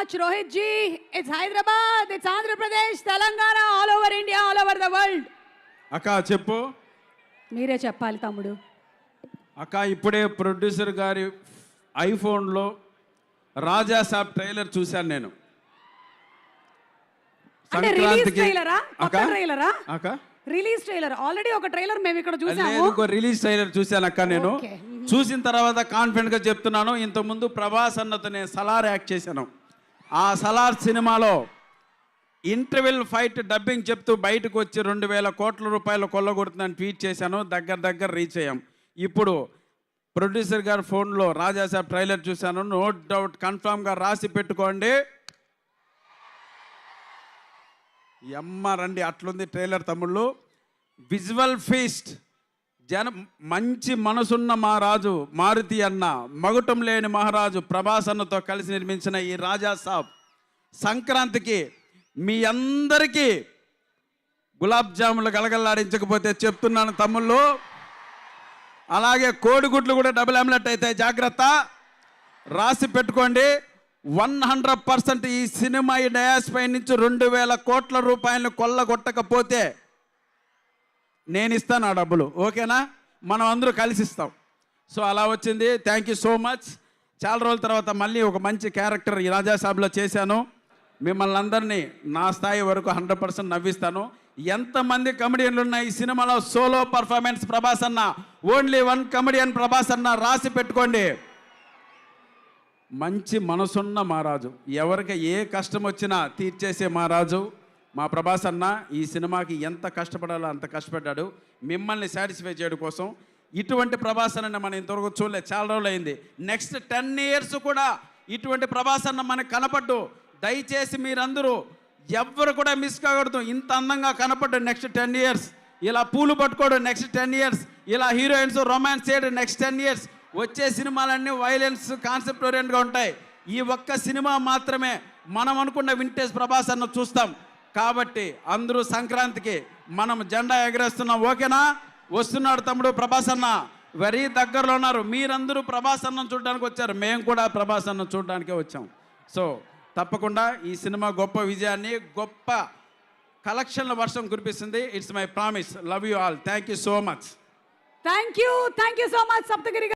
much, Rohit ji. It's Hyderabad, it's Andhra Pradesh, Telangana, all over India, all over the world. అక్క చెప్పు. మీరే చెప్పాలి తమ్ముడు. అక్క ఇప్పుడే ప్రొడ్యూసర్ గారి ఐఫోన్లో రాజా సాబ్ ట్రైలర్ చూశాను నేను. అంటే రిలీజ్ ట్రైలరా? కొత్త ట్రైలరా? అక్క రిలీజ్ ట్రైలర్. ఆల్రెడీ ఒక ట్రైలర్ మేము ఇక్కడ చూసాము. లేదు, రిలీజ్ ట్రైలర్ చూశాను అక్క నేను. చూసిన తర్వాత కాన్ఫిడెంట్ గా చెప్తున్నాను, ఇంతకుముందు ప్రభాస్ అన్నతో నేను సలార్ యాక్ట్ చేశాను. ఆ సలార్ సినిమాలో ఇంటర్వెల్ ఫైట్ డబ్బింగ్ చెప్తూ బయటకు వచ్చి 2,000 కోట్ల రూపాయలు కొల్లగొడుతుందని ట్వీట్ చేశాను. దగ్గర రీచ్ అయ్యాం. ఇప్పుడు ప్రొడ్యూసర్ గారి ఫోన్లో రాజాసాబ్ ట్రైలర్ చూశాను. నో డౌట్ కన్ఫామ్గా రాసి పెట్టుకోండి. రండి, అట్లుంది ట్రైలర్ తమ్ముళ్ళు. Visual feast. మంచి మనసున్న మహారాజు మారుతి అన్న, మగుటం లేని మహారాజు ప్రభాస్ అన్నతో కలిసి నిర్మించిన ఈ రాజా సాబ్ సంక్రాంతికి మీ అందరికీ గులాబ్ జాములు గలగల్లాడించకపోతే చెప్తున్నాను తమ్ముళ్ళు. అలాగే కోడిగుడ్లు కూడా డబుల్ ఆమ్లెట్ అయితే జాగ్రత్త, రాసి పెట్టుకోండి. 100% ఈ సినిమా ఈ డయాస్ పై నుంచి 2,000 కోట్ల రూపాయలను కొల్లగొట్టకపోతే నేను ఇస్తాను ఆ డబ్బులు. ఓకేనా? మనం అందరూ కలిసి ఇస్తాం. సో అలా వచ్చింది. Thank you so much. చాలా రోజుల తర్వాత మళ్ళీ ఒక మంచి క్యారెక్టర్ ఈ రాజాసాబ్లో చేశాను. మిమ్మల్ని అందరినీ నా స్థాయి వరకు 100% నవ్విస్తాను. ఎంతమంది కమెడియన్లు ఉన్నాయి ఈ సినిమాలో? సోలో పర్ఫార్మెన్స్ ప్రభాస్ అన్న, ఓన్లీ 1 కమెడియన్ ప్రభాస్ అన్న, రాసి పెట్టుకోండి. మంచి మనసున్న మహారాజు, ఎవరికి ఏ కష్టం వచ్చినా తీర్చేసే మహారాజు మా ప్రభాస్ అన్న. ఈ సినిమాకి ఎంత కష్టపడాలో అంత కష్టపడ్డాడు మిమ్మల్ని సాటిస్ఫై చేయడం కోసం. ఇటువంటి ప్రభాస్ అన్న మనం ఇంతవరకు చూడలేదు, చాలా రోజులు అయింది. నెక్స్ట్ 10 years కూడా ఇటువంటి ప్రభాస్ అన్న మనకు కనపడ్డు. దయచేసి మీరందరూ ఎవ్వరు కూడా మిస్ కాకూడదు. ఇంత అందంగా కనపడ్డు నెక్స్ట్ 10 years. ఇలా పూలు పట్టుకోవడం నెక్స్ట్ 10 years. ఇలా హీరోయిన్స్ రొమాన్స్ చేయడం నెక్స్ట్ 10 years. వచ్చే సినిమాలన్నీ వైలెన్స్ కాన్సెప్ట్ ఓరియంట్గా ఉంటాయి. ఈ ఒక్క సినిమా మాత్రమే మనం అనుకున్న వింటేజ్ ప్రభాస్ అన్న చూస్తాం. కాబట్టి అందరూ సంక్రాంతికి మనం జెండా ఎగరేస్తున్నాం. ఓకేనా? వస్తున్నాడు తమ్ముడు ప్రభాస్ అన్న, వెరీ దగ్గరలో ఉన్నారు. మీరందరూ ప్రభాస్ అన్నం చూడడానికి వచ్చారు, మేము కూడా ప్రభాస్ అన్నం చూడడానికే వచ్చాం. సో తప్పకుండా ఈ సినిమా గొప్ప విజయాన్ని, గొప్ప కలెక్షన్ల వర్షం కురిపిస్తుంది. It's my promise. Love you all. Thank you so much. Thank you so much Saptagiri.